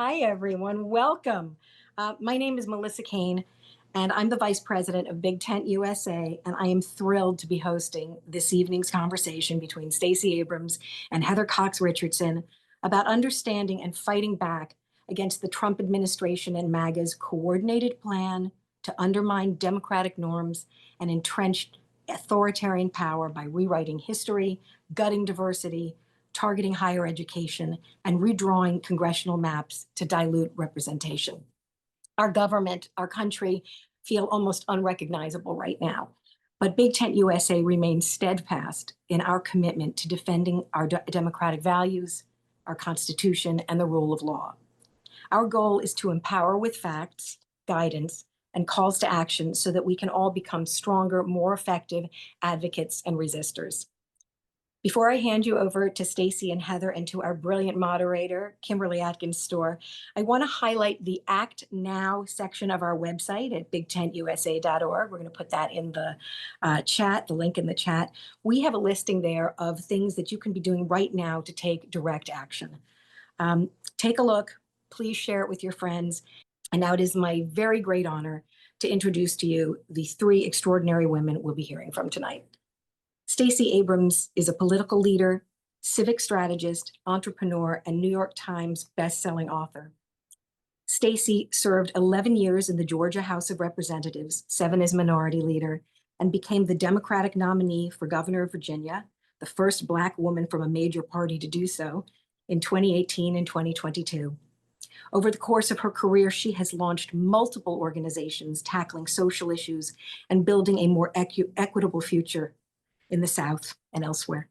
Hi, everyone. Welcome. My name is Melissa Kane, and I'm the Vice President of Big Tent USA, and I am thrilled to be hosting this evening's conversation between Stacey Abrams and Heather Cox Richardson about understanding and fighting back against the Trump administration and MAGA's coordinated plan to undermine democratic norms and entrench authoritarian power by rewriting history, gutting diversity, targeting higher education, and redrawing congressional maps to dilute representation. Our government, our country feel almost unrecognizable right now. But Big Tent USA remains steadfast in our commitment to defending our democratic values, our Constitution, and the rule of law. Our goal is to empower with facts, guidance, and calls to action so that we can all become stronger, more effective advocates and resistors. Before I hand you over to Stacey and Heather and to our brilliant moderator, Kimberly Atkins Stohr, I want to highlight the Act Now section of our website at BigTentUSA.org. We're going to put that in the chat, the link in the chat. We have a listing there of things that you can be doing right now to take direct action. Take a look, please share it with your friends. And now it is my very great honor to introduce to you the three extraordinary women we'll be hearing from tonight. Stacey Abrams is a political leader, civic strategist, entrepreneur, and New York Times bestselling author. Stacey served 11 years in the Georgia House of Representatives, 7 as minority leader, and became the Democratic nominee for governor of Virginia, the first Black woman from a major party to do so, in 2018 and 2022. Over the course of her career, she has launched multiple organizations tackling social issues and building a more equitable future in the South and elsewhere.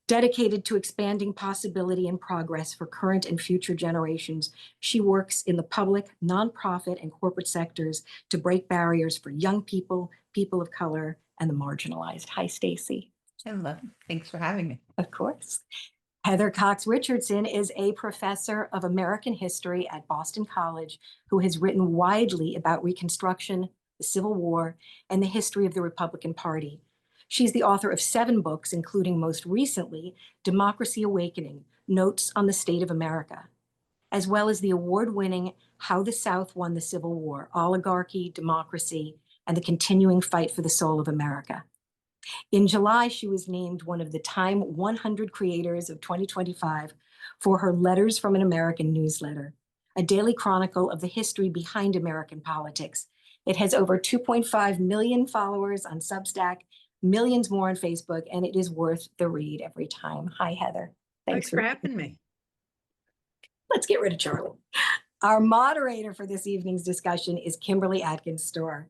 Dedicated to expanding possibility and progress for current and future generations, she works in the public, nonprofit, and corporate sectors to break barriers for young people, people of color, and the marginalized. Hi, Stacey. Hello. Thanks for having me. Of course. Heather Cox Richardson is a professor of American history at Boston College who has written widely about Reconstruction, the Civil War, and the history of the Republican Party. She's the author of 7 books, including most recently, Democracy Awakening, Notes on the State of America, as well as the award-winning How the South Won the Civil War, Oligarchy, Democracy, and the Continuing Fight for the Soul of America. In July, she was named one of the Time 100 Creators of 2025 for her Letters from an American newsletter, a daily chronicle of the history behind American politics. It has over 2.5 million followers on Substack, millions more on Facebook, and it is worth the read every time. Hi, Heather. Thanks for having me. Let's get rid of Charlie. Our moderator for this evening's discussion is Kimberly Atkins Stohr.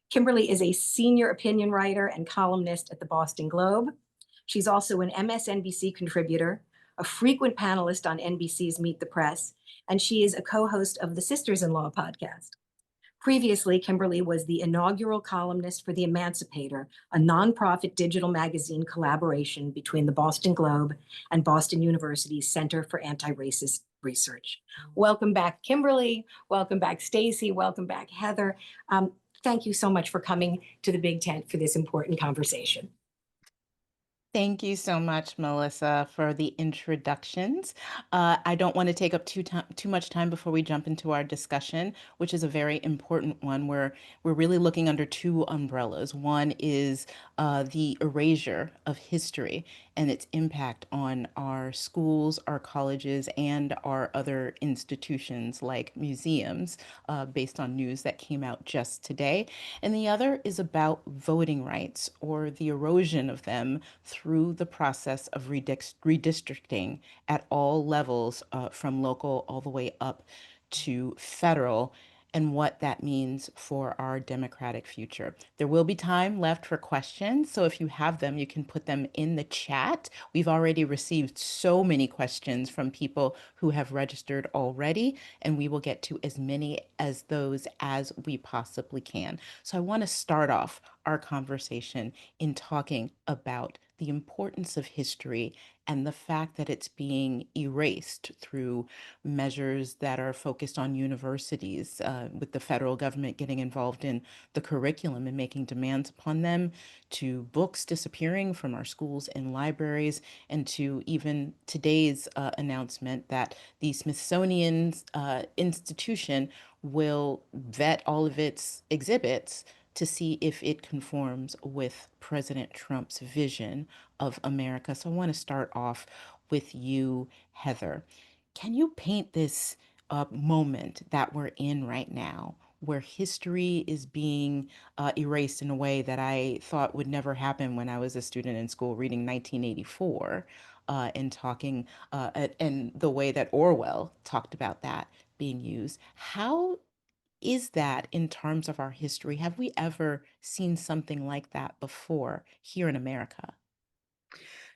Kimberly is a senior opinion writer and columnist at the Boston Globe. She's also an MSNBC contributor, a frequent panelist on NBC's Meet the Press, and she is a co-host of the Sisters-in-Law podcast. Previously, Kimberly was the inaugural columnist for The Emancipator, a nonprofit digital magazine collaboration between the Boston Globe and Boston University's Center for Anti-Racist Research. Welcome back, Kimberly. Welcome back, Stacey. Welcome back, Heather. Thank you so much for coming to the Big Tent for this important conversation. Thank you so much, Melissa, for the introductions. I don't want to take up too much time before we jump into our discussion, which is a very important one where we're really looking under 2 umbrellas. One is the erasure of history and its impact on our schools, our colleges, and our other institutions like museums, based on news that came out just today. And the other is about voting rights, or the erosion of them through the process of redistricting at all levels, from local all the way up to federal, and what that means for our democratic future. There will be time left for questions, so if you have them, you can put them in the chat. We've already received so many questions from people who have registered already, and we will get to as many as those as we possibly can. So I want to start off our conversation in talking about the importance of history and the fact that it's being erased through measures that are focused on universities, with the federal government getting involved in the curriculum and making demands upon them, to books disappearing from our schools and libraries, and to even today's announcement that the Smithsonian institution will vet all of its exhibits to see if it conforms with President Trump's vision of America. So I want to start off with you, Heather. Can you paint this moment that we're in right now, where history is being erased in a way that I thought would never happen when I was a student in school reading 1984, and talking, and the way that Orwell talked about that being used? How is that in terms of our history? Have we ever seen something like that before here in America?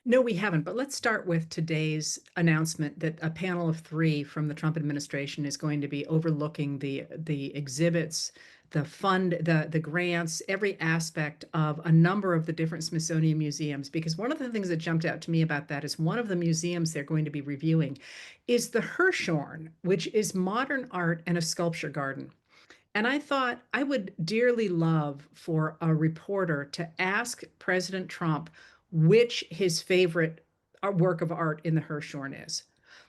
No, we haven't. But let's start with today's announcement that a panel of three from the Trump administration is going to be overlooking the exhibits, the grants, every aspect of a number of the different Smithsonian museums. Because one of the things that jumped out to me about that is one of the museums they're going to be reviewing is the Hirshhorn, which is modern art and a sculpture garden. And I thought I would dearly love for a reporter to ask President Trump which his favorite work of art in the Hirshhorn is.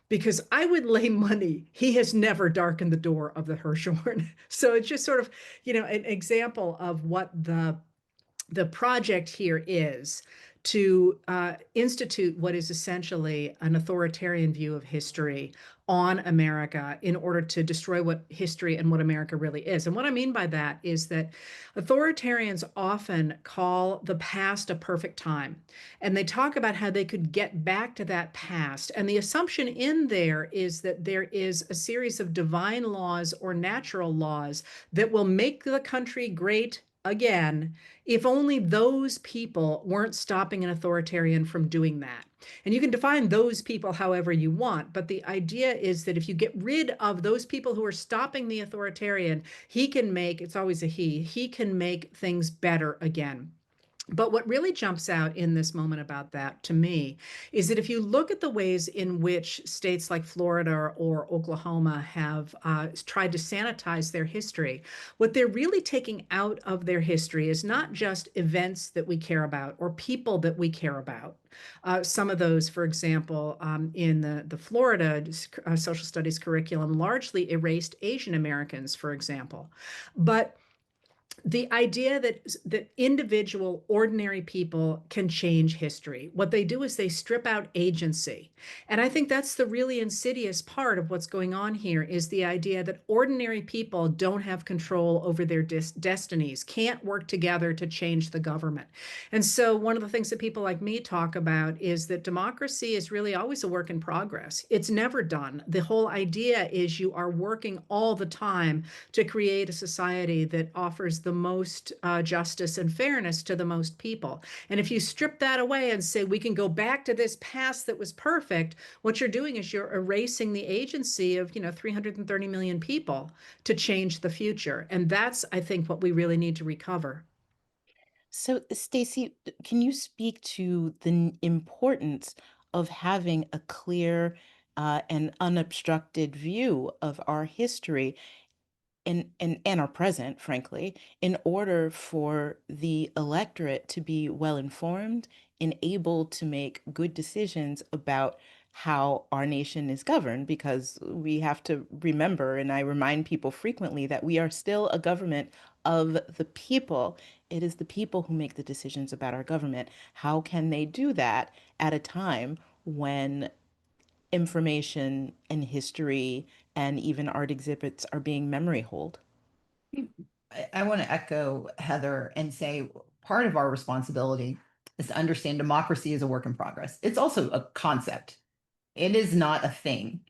Because I would lay money he has never darkened the door of the Hirshhorn. So it's just sort of, an example of what the project here is to institute what is essentially an authoritarian view of history on America in order to destroy what history and what America really is. And what I mean by that is that authoritarians often call the past a perfect time. And they talk about how they could get back to that past. And the assumption in there is that there is a series of divine laws or natural laws that will make the country great again if only those people weren't stopping an authoritarian from doing that. And you can define those people however you want, but the idea is that if you get rid of those people who are stopping the authoritarian, he can make, it's always a he can make things better again. But what really jumps out in this moment about that to me is that if you look at the ways in which states like Florida or Oklahoma have tried to sanitize their history, what they're really taking out of their history is not just events that we care about or people that we care about. Some of those, for example, in the Florida social studies curriculum, largely erased Asian Americans, for example. But the idea that individual ordinary people can change history, what they do is they strip out agency. And I think that's the really insidious part of what's going on here, is the idea that ordinary people don't have control over their destinies, can't work together to change the government. And so one of the things that people like me talk about is that democracy is really always a work in progress. It's never done. The whole idea is you are working all the time to create a society that offers the most justice and fairness to the most people. And if you strip that away and say we can go back to this past that was perfect, what you're doing is you're erasing the agency of 330 million people to change the future. And that's, I think, what we really need to recover. So, Stacey, can you speak to the importance of having a clear and unobstructed view of our history and our present, frankly, in order for the electorate to be well informed and able to make good decisions about how our nation is governed? Because we have to remember, and I remind people frequently, that we are still a government of the people. It is the people who make the decisions about our government. How can they do that at a time when information and history and even art exhibits are being memory hold? I want to echo Heather and say part of our responsibility is to understand democracy is a work in progress. It's also a concept. It is not a thing.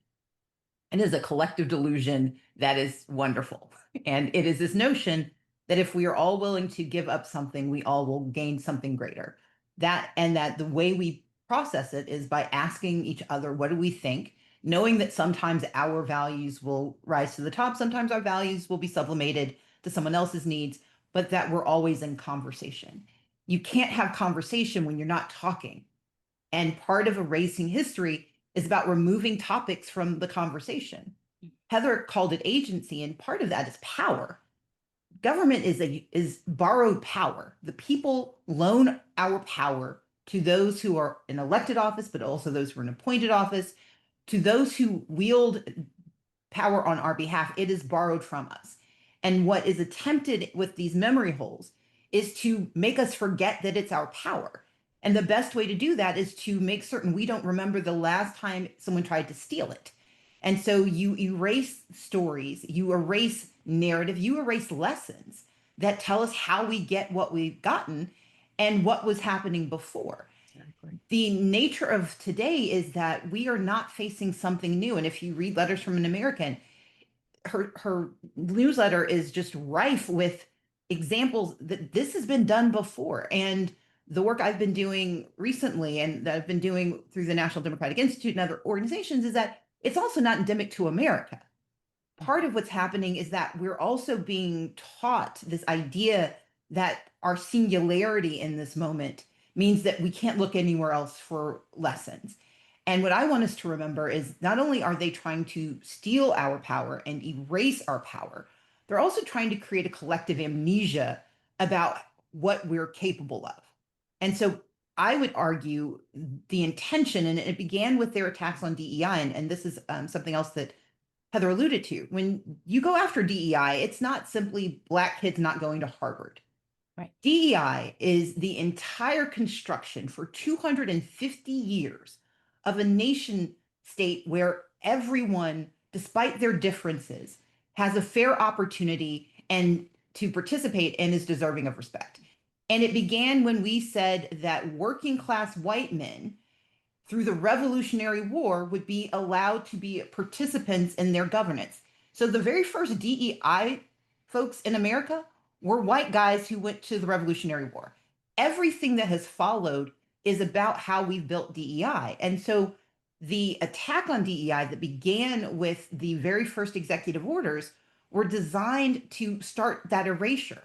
It is a collective delusion that is wonderful. And it is this notion that if we are all willing to give up something, we all will gain something greater. That the way we process it is by asking each other, what do we think? Knowing that sometimes our values will rise to the top, sometimes our values will be sublimated to someone else's needs, but that we're always in conversation. You can't have conversation when you're not talking. And part of erasing history is about removing topics from the conversation. Heather called it agency, and part of that is power. Government is borrowed power. The people loan our power to those who are in elected office, but also those who are in appointed office, to those who wield power on our behalf. It is borrowed from us. And what is attempted with these memory holes is to make us forget that it's our power. And the best way to do that is to make certain we don't remember the last time someone tried to steal it. And so you erase stories, you erase narrative, you erase lessons that tell us how we get what we've gotten and what was happening before. Exactly. The nature of today is that we are not facing something new. And if you read Letters from an American, her newsletter is just rife with examples that this has been done before. And the work I've been doing recently and that I've been doing through the National Democratic Institute and other organizations is that it's also not endemic to America. Part of what's happening is that we're also being taught this idea that our singularity in this moment means that we can't look anywhere else for lessons. And what I want us to remember is not only are they trying to steal our power and erase our power, they're also trying to create a collective amnesia about what we're capable of. And so I would argue the intention, and it began with their attacks on DEI, and this is something else that Heather alluded to. When you go after DEI, it's not simply Black kids not going to Harvard. Right. DEI is the entire construction for 250 years of a nation state where everyone, despite their differences, has a fair opportunity and to participate and is deserving of respect. And it began when we said that working class white men through the Revolutionary War would be allowed to be participants in their governance. So the very first DEI folks in America were white guys who went to the Revolutionary War. Everything that has followed is about how we've built DEI. And so the attack on DEI that began with the very first executive orders were designed to start that erasure.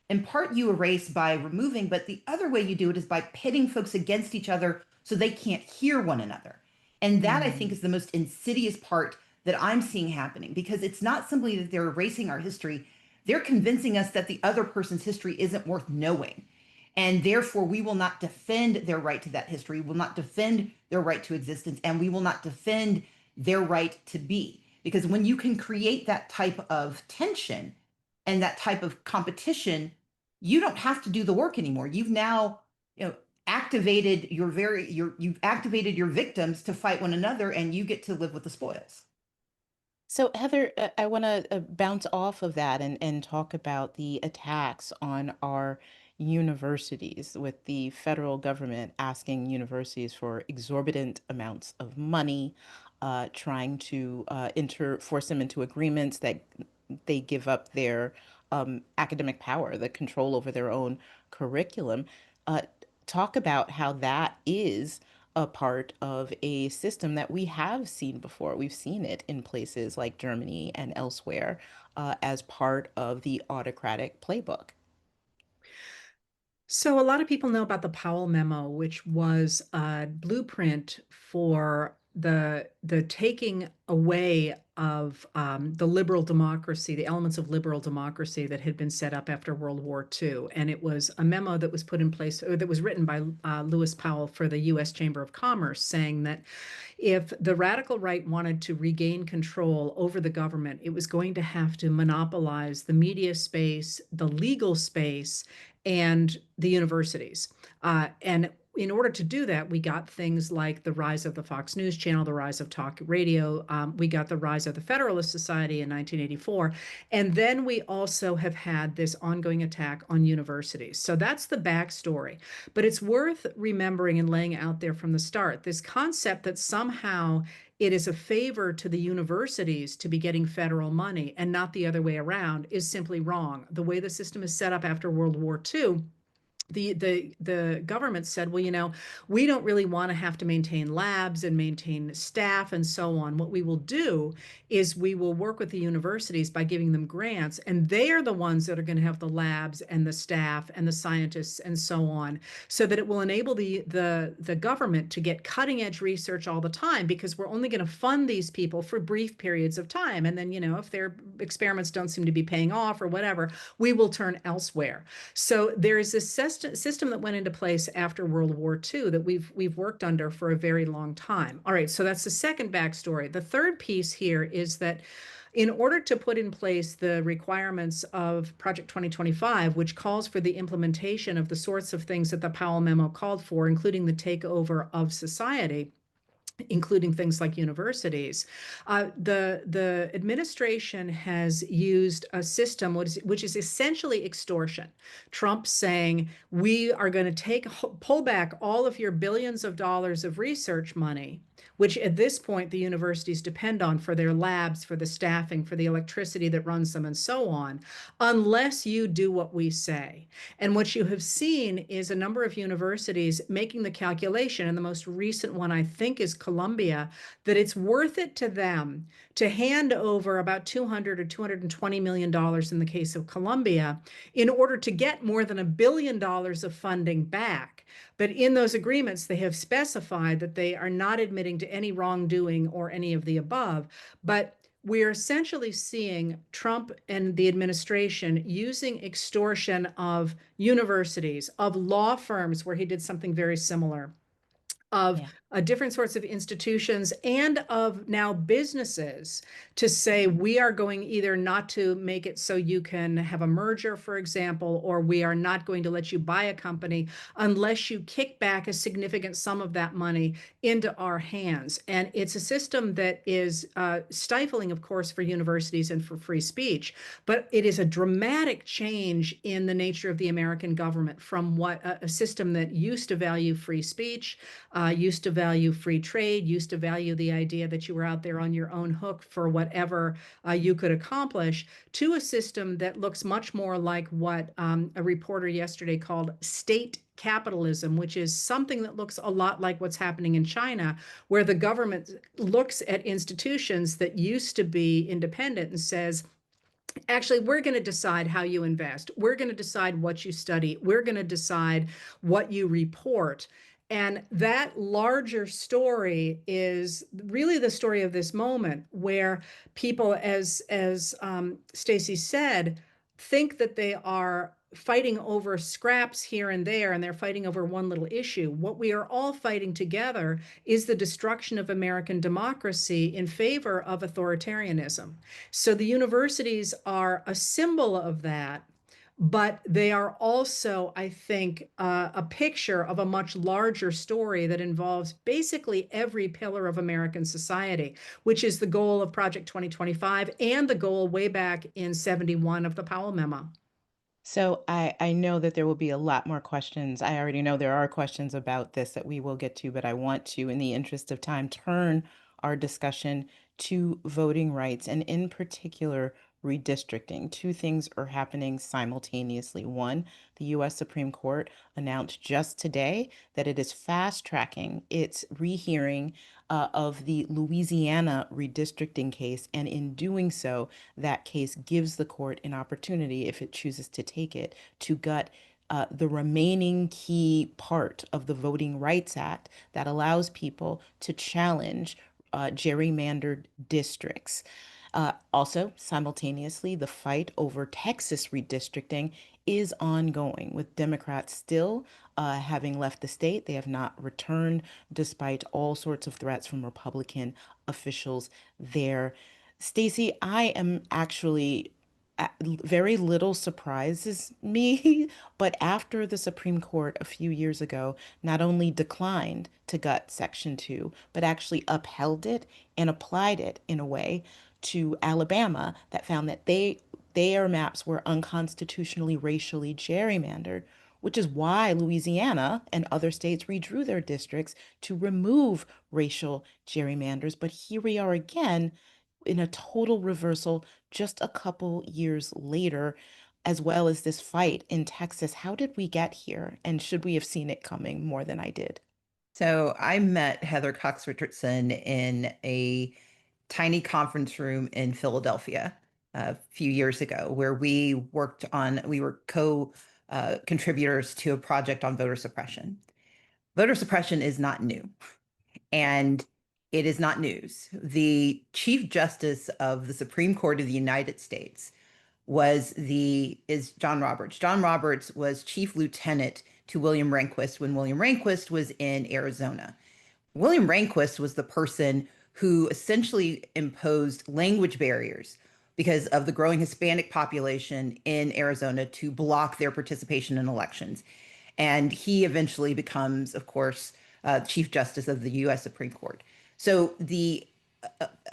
In part, you erase by removing, but the other way you do it is by pitting folks against each other so they can't hear one another. And that, I think, is the most insidious part that I'm seeing happening, because it's not simply that they're erasing our history, they're convincing us that the other person's history isn't worth knowing. And therefore, we will not defend their right to that history, will not defend their right to existence, and we will not defend their right to be. Because when you can create that type of tension and that type of competition, you don't have to do the work anymore. You've now, activated you've activated your victims to fight one another, and you get to live with the spoils. So, Heather, I want to bounce off of that and talk about the attacks on our universities, with the federal government asking universities for exorbitant amounts of money, trying to force them into agreements that they give up their academic power, the control over their own curriculum. Uh, Talk about how that is a part of a system that we have seen before. We've seen it in places like Germany and elsewhere as part of the autocratic playbook. So a lot of people know about the Powell memo, which was a blueprint for the taking away of the liberal democracy, the elements of liberal democracy that had been set up after World War II. And it was a memo that was put in place, or that was written by Lewis Powell for the U.S. Chamber of Commerce, saying that if the radical right wanted to regain control over the government, it was going to have to monopolize the media space, the legal space, and the universities. And in order to do that, we got things like the rise of the Fox News Channel, the rise of talk radio. We got the rise of the Federalist Society in 1984. And then we also have had this ongoing attack on universities. So that's the backstory. But it's worth remembering and laying out there from the start, this concept that somehow it is a favor to the universities to be getting federal money and not the other way around is simply wrong. The way the system is set up after World War II, the government said, well, we don't really want to have to maintain labs and maintain staff and so on. What we will do is we will work with the universities by giving them grants, and they are the ones that are going to have the labs and the staff and the scientists and so on, so that it will enable the government to get cutting edge research all the time, because we're only going to fund these people for brief periods of time. And then, if their experiments don't seem to be paying off or whatever, we will turn elsewhere. So there is this system that went into place after World War II that we've worked under for a very long time. All right, so that's the second backstory. The third piece here is that in order to put in place the requirements of Project 2025, which calls for the implementation of the sorts of things that the Powell memo called for, including the takeover of society, including things like universities, the administration has used a system which is essentially extortion. Trump saying, we are going to pull back all of your billions of dollars of research money, which at this point the universities depend on for their labs, for the staffing, for the electricity that runs them, and so on, unless you do what we say. And what you have seen is a number of universities making the calculation, and the most recent one, I think, is Columbia, that it's worth it to them to hand over about $200 or $220 million in the case of Columbia in order to get more than $1 billion of funding back. But in those agreements, they have specified that they are not admitting to any wrongdoing or any of the above. But we're essentially seeing Trump and the administration using extortion of universities, of law firms, where he did something very similar, of different sorts of institutions, and of now businesses, to say, we are going either not to make it so you can have a merger, for example, or we are not going to let you buy a company unless you kick back a significant sum of that money into our hands. And it's a system that is stifling, of course, for universities and for free speech, but it is a dramatic change in the nature of the American government from what a system that used to value free speech, used to value free trade, used to value the idea that you were out there on your own hook for whatever you could accomplish, to a system that looks much more like what a reporter yesterday called state capitalism, which is something that looks a lot like what's happening in China, where the government looks at institutions that used to be independent and says, actually, we're going to decide how you invest. We're going to decide what you study. We're going to decide what you report. And that larger story is really the story of this moment, where people, as Stacey said, think that they are fighting over scraps here and there, and they're fighting over one little issue. What we are all fighting together is the destruction of American democracy in favor of authoritarianism. So the universities are a symbol of that, but they are also, I think, a picture of a much larger story that involves basically every pillar of American society, which is the goal of Project 2025 and the goal way back in 71 of the Powell Memo. So I know that there will be a lot more questions. I already know there are questions about this that we will get to, but I want to, in the interest of time, turn our discussion to voting rights, and in particular, redistricting. Two things are happening simultaneously. One, the U.S. Supreme Court announced just today that it is fast tracking its rehearing of the Louisiana redistricting case. And in doing so, that case gives the court an opportunity, if it chooses to take it, to gut the remaining key part of the Voting Rights Act that allows people to challenge gerrymandered districts. Also, simultaneously, the fight over Texas redistricting is ongoing, with Democrats still having left the state. They have not returned, despite all sorts of threats from Republican officials there. Stacey, I am actually very little surprises me, but after the Supreme Court a few years ago not only declined to gut Section 2, but actually upheld it and applied it in a way to Alabama that found that their maps were unconstitutionally racially gerrymandered, which is why Louisiana and other states redrew their districts to remove racial gerrymanders. But here we are again in a total reversal just a couple years later. as well as this fight in Texas. How did we get here? And should we have seen it coming more than I did? So I met Heather Cox Richardson in a tiny conference room in Philadelphia a few years ago, where we were contributors to a project on voter suppression. Voter suppression is not new, and it is not news. The Chief Justice of the Supreme Court of the United States is John Roberts. John Roberts was chief lieutenant to William Rehnquist when William Rehnquist was in Arizona. William Rehnquist was the person who essentially imposed language barriers because of the growing Hispanic population in Arizona to block their participation in elections. And he eventually becomes, of course, Chief Justice of the US Supreme Court. So the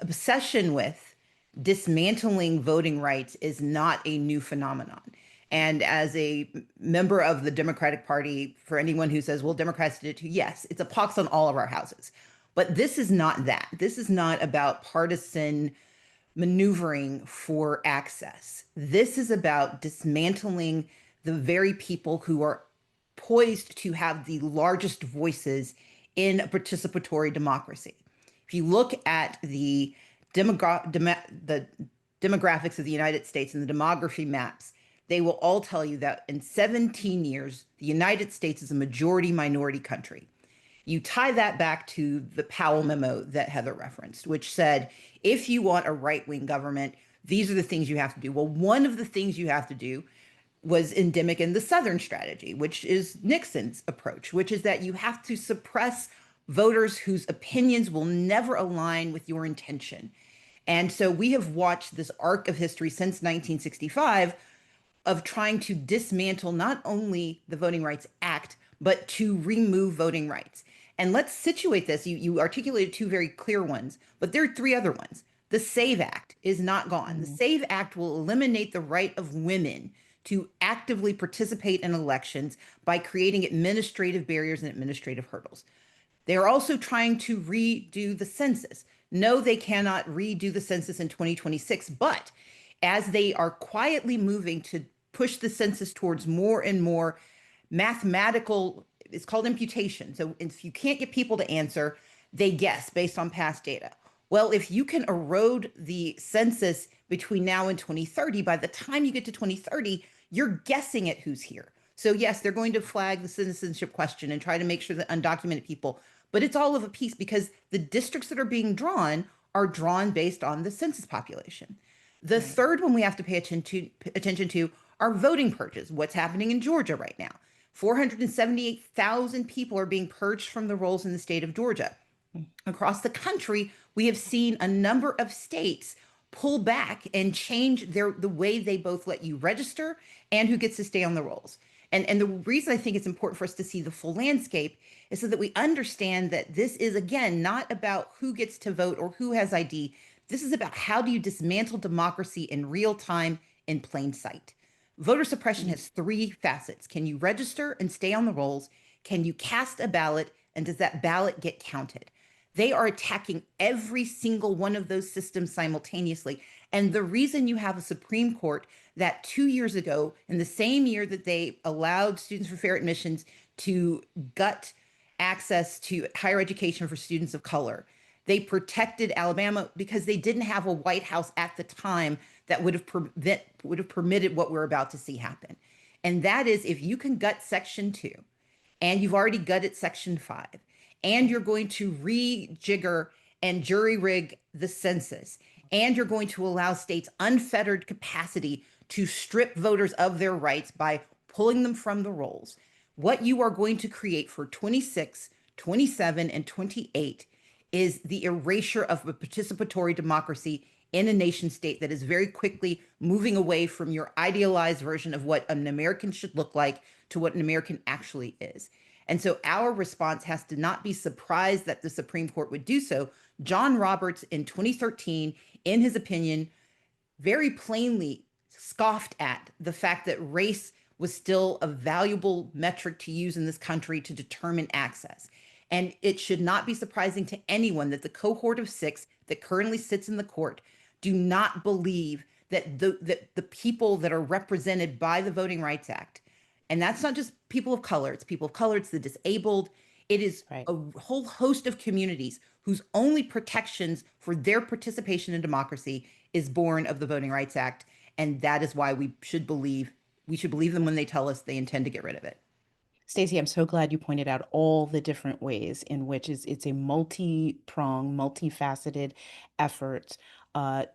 obsession with dismantling voting rights is not a new phenomenon. And as a member of the Democratic Party, for anyone who says, well, Democrats did it too, yes, it's a pox on all of our houses. But this is not that. This is not about partisan maneuvering for access. This is about dismantling the very people who are poised to have the largest voices in a participatory democracy. If you look at the demographics of the United States and the demography maps, they will all tell you that in 17 years, the United States is a majority minority country. You tie that back to the Powell memo that Heather referenced, which said, if you want a right-wing government, these are the things you have to do. Well, one of the things you have to do was endemic in the Southern strategy, which is Nixon's approach, which is that you have to suppress voters whose opinions will never align with your intention. And so we have watched this arc of history since 1965 of trying to dismantle not only the Voting Rights Act, but to remove voting rights. And let's situate this. You articulated two very clear ones, but there are three other ones. The SAVE Act is not gone. The SAVE Act will eliminate the right of women to actively participate in elections by creating administrative barriers and administrative hurdles. They are also trying to redo the census. No, they cannot redo the census in 2026, but as they are quietly moving to push the census towards more and more mathematical, it's called imputation. So if you can't get people to answer, they guess based on past data. Well, if you can erode the census between now and 2030, by the time you get to 2030, you're guessing at who's here. So yes, they're going to flag the citizenship question and try to make sure that undocumented people, but it's all of a piece because the districts that are being drawn are drawn based on the census population. The third one we have to pay attention to are voting purges. What's happening in Georgia right now? 478,000 people are being purged from the rolls in the state of Georgia. Across the country, we have seen a number of states pull back and change the way they both let you register and who gets to stay on the rolls. And the reason I think it's important for us to see the full landscape is so that we understand that this is, again, not about who gets to vote or who has ID. This is about how do you dismantle democracy in real time in plain sight. Voter suppression has three facets. Can you register and stay on the rolls? Can you cast a ballot? And does that ballot get counted? They are attacking every single one of those systems simultaneously. And the reason you have a Supreme Court that 2 years ago, in the same year that they allowed Students for Fair Admissions to gut access to higher education for students of color, they protected Alabama because they didn't have a White House at the time that would have permitted what we're about to see happen. And that is, if you can gut Section 2, and you've already gutted Section 5, and you're going to rejigger and jury rig the census, and you're going to allow states unfettered capacity to strip voters of their rights by pulling them from the rolls, what you are going to create for 26, 27, and 28 is the erasure of a participatory democracy in a nation state that is very quickly moving away from your idealized version of what an American should look like to what an American actually is. And so our response has to not be surprised that the Supreme Court would do so. John Roberts in 2013, in his opinion, very plainly scoffed at the fact that race was still a valuable metric to use in this country to determine access. And it should not be surprising to anyone that the cohort of 6 that currently sits in the court do not believe that the people that are represented by the Voting Rights Act, and that's not just people of color, it's people of color, it's the disabled, it is Right. a whole host of communities whose only protections for their participation in democracy is born of the Voting Rights Act. And that is why we should believe them when they tell us they intend to get rid of it. Stacey, I'm so glad you pointed out all the different ways in which it's a multi-pronged, multifaceted effort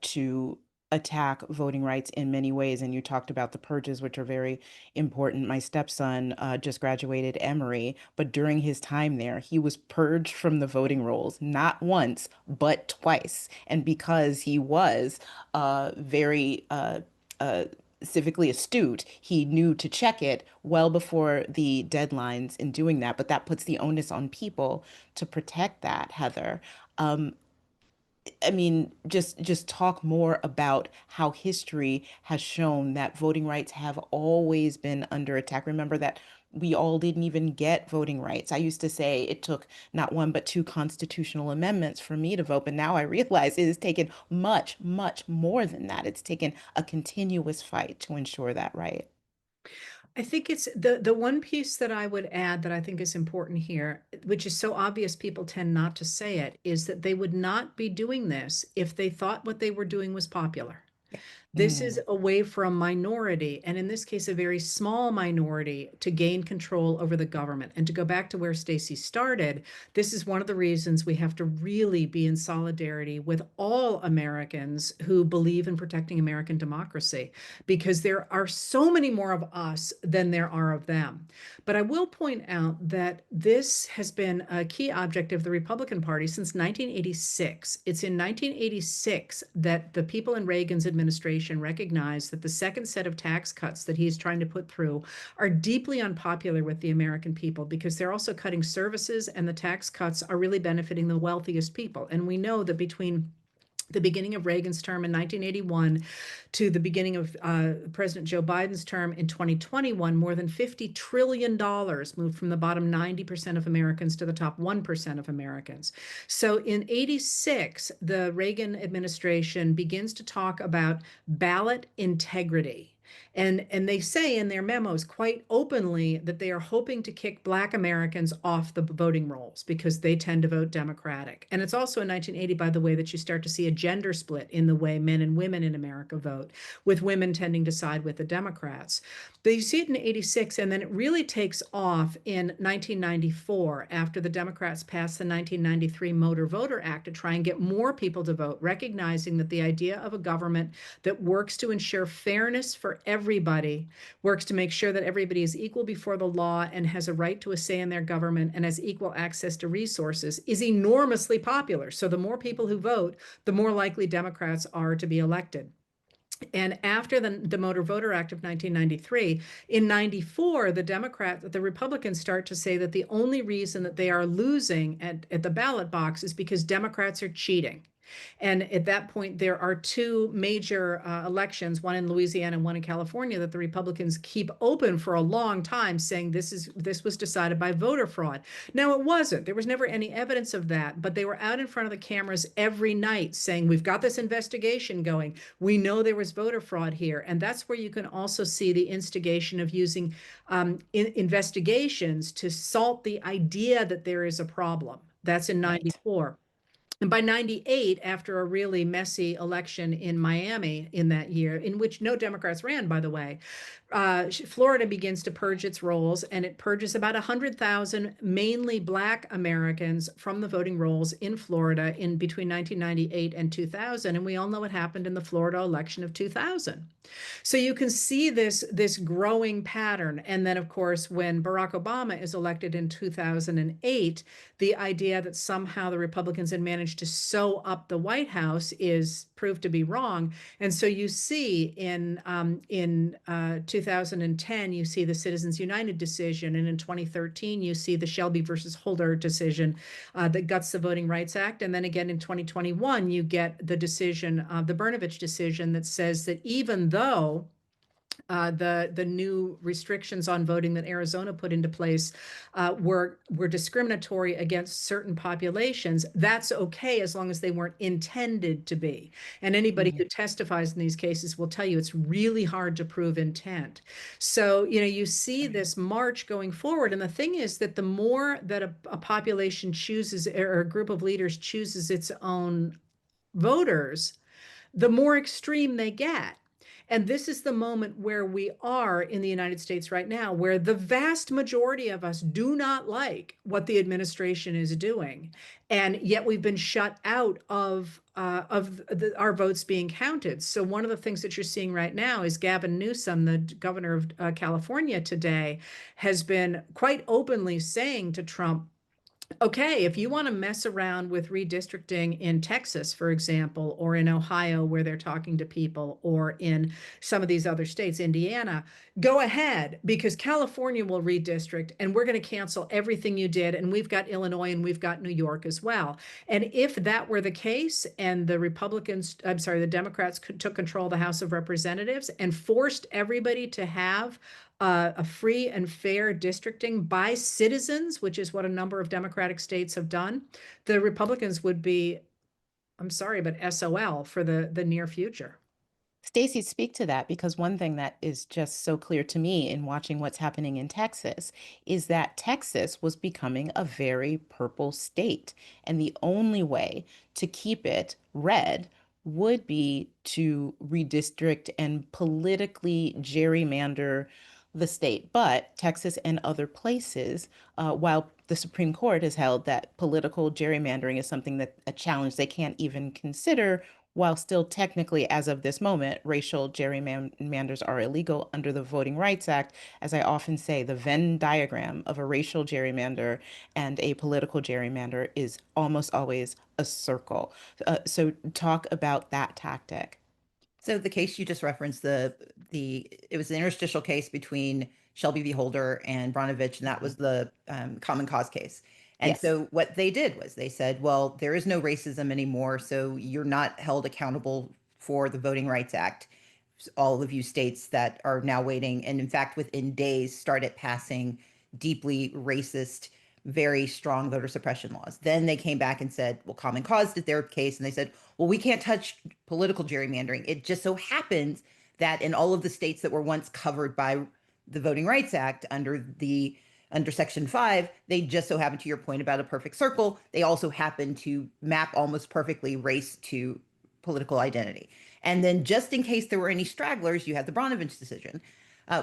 to attack voting rights in many ways. And you talked about the purges, which are very important. My stepson just graduated Emory, but during his time there, he was purged from the voting rolls, not once, but twice. And because he was very civically astute, he knew to check it well before the deadlines in doing that. But that puts the onus on people to protect that, Heather. Um, I mean, just talk more about how history has shown that voting rights have always been under attack. Remember that we all didn't even get voting rights. I used to say it took not one but two constitutional amendments for me to vote, but now I realize it has taken much, much more than that. It's taken a continuous fight to ensure that right. I think it's the one piece that I would add that I think is important here, which is so obvious people tend not to say it, is that they would not be doing this if they thought what they were doing was popular. This is a way for a minority, and in this case, a very small minority, to gain control over the government. And to go back to where Stacey started, this is one of the reasons we have to really be in solidarity with all Americans who believe in protecting American democracy, because there are so many more of us than there are of them. But I will point out that this has been a key object of the Republican Party since 1986. It's in 1986 that the people in Reagan's administration recognized that the second set of tax cuts that he's trying to put through are deeply unpopular with the American people, because they're also cutting services, and the tax cuts are really benefiting the wealthiest people. And we know that between the beginning of Reagan's term in 1981 to the beginning of President Joe Biden's term in 2021, more than $50 trillion moved from the bottom 90% of Americans to the top 1% of Americans. So in 86, the Reagan administration begins to talk about ballot integrity. And they say in their memos quite openly that they are hoping to kick Black Americans off the voting rolls because they tend to vote Democratic. And it's also in 1980, by the way, that you start to see a gender split in the way men and women in America vote, with women tending to side with the Democrats. But you see it in 86, and then it really takes off in 1994 after the Democrats passed the 1993 Motor Voter Act to try and get more people to vote, recognizing that the idea of a government that works to ensure fairness for everybody, works to make sure that everybody is equal before the law and has a right to a say in their government and has equal access to resources, is enormously popular. So the more people who vote, the more likely Democrats are to be elected. And after the Motor Voter Act of 1993, in 94, the Republicans start to say that the only reason that they are losing at the ballot box is because Democrats are cheating. And at that point, there are two major elections, one in Louisiana and one in California, that the Republicans keep open for a long time, saying this was decided by voter fraud. Now, it wasn't. There was never any evidence of that, but they were out in front of the cameras every night saying, we've got this investigation going. We know there was voter fraud here. And that's where you can also see the instigation of using investigations to salt the idea that there is a problem. That's in 94. And by 98, after a really messy election in Miami in that year, in which no Democrats ran, by the way, Florida begins to purge its rolls, and it purges about 100,000 mainly Black Americans from the voting rolls in Florida in between 1998 and 2000. And we all know what happened in the Florida election of 2000. So you can see this growing pattern. And then, of course, when Barack Obama is elected in 2008, the idea that somehow the Republicans had managed to sew up the White House is proved to be wrong. And so you see in 2010, you see the Citizens United decision. And in 2013, you see the Shelby versus Holder decision that guts the Voting Rights Act. And then again in 2021, you get the decision, the Brnovich decision, that says that even though the new restrictions on voting that Arizona put into place were discriminatory against certain populations. That's okay as long as they weren't intended to be. And anybody who testifies in these cases will tell you it's really hard to prove intent. So, you see this march going forward. And the thing is that the more that a population chooses, or a group of leaders chooses its own voters, the more extreme they get. And this is the moment where we are in the United States right now, where the vast majority of us do not like what the administration is doing. And yet we've been shut out of our votes being counted. So one of the things that you're seeing right now is Gavin Newsom, the governor of California today, has been quite openly saying to Trump, okay, if you want to mess around with redistricting in Texas, for example, or in Ohio, where they're talking to people, or in some of these other states, Indiana, go ahead, because California will redistrict and we're going to cancel everything you did. And we've got Illinois and we've got New York as well. And if that were the case, and the Democrats took control of the House of Representatives and forced everybody to have a free and fair districting by citizens, which is what a number of Democratic states have done, the Republicans would be, I'm sorry, but SOL for the near future. Stacey, speak to that, because one thing that is just so clear to me in watching what's happening in Texas is that Texas was becoming a very purple state. And the only way to keep it red would be to redistrict and politically gerrymander the state. But Texas and other places, while the Supreme Court has held that political gerrymandering is something that a challenge they can't even consider, while still technically, as of this moment, racial gerrymanders are illegal under the Voting Rights Act. As I often say, the Venn diagram of a racial gerrymander and a political gerrymander is almost always a circle. So talk about that tactic. So the case you just referenced, it was an interstitial case between Shelby v. Holder and Bronovich, and that was the common cause case. And Yes. so what they did was they said, well, there is no racism anymore, so you're not held accountable for the Voting Rights Act. All of you states that are now waiting, and in fact, within days, started passing deeply racist, very strong voter suppression laws. Then they came back and said, well, Common Cause did their case, and they said, well, we can't touch political gerrymandering. It just so happens that in all of the states that were once covered by the Voting Rights Act under Section 5, they just so happen, to your point about a perfect circle, they also happen to map almost perfectly race to political identity. And then just in case there were any stragglers, you had the Bronovich decision.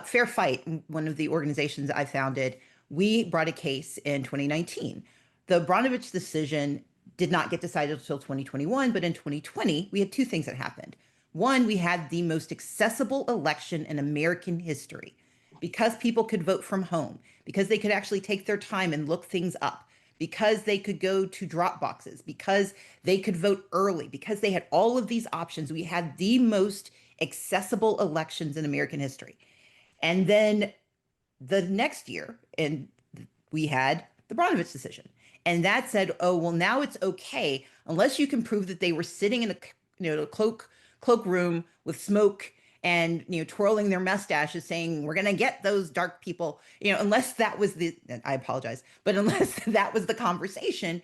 Fair Fight, one of the organizations I founded, we brought a case in 2019. The Bronovich decision did not get decided until 2021, but in 2020, we had two things that happened. One, we had the most accessible election in American history because people could vote from home, because they could actually take their time and look things up, because they could go to drop boxes, because they could vote early, because they had all of these options. We had the most accessible elections in American history. And then the next year, and we had the Bronovich decision. And that said, oh, well, now it's okay, unless you can prove that they were sitting in a cloak room with smoke and twirling their mustaches saying, we're going to get those dark people, unless that was I apologize, but unless that was the conversation,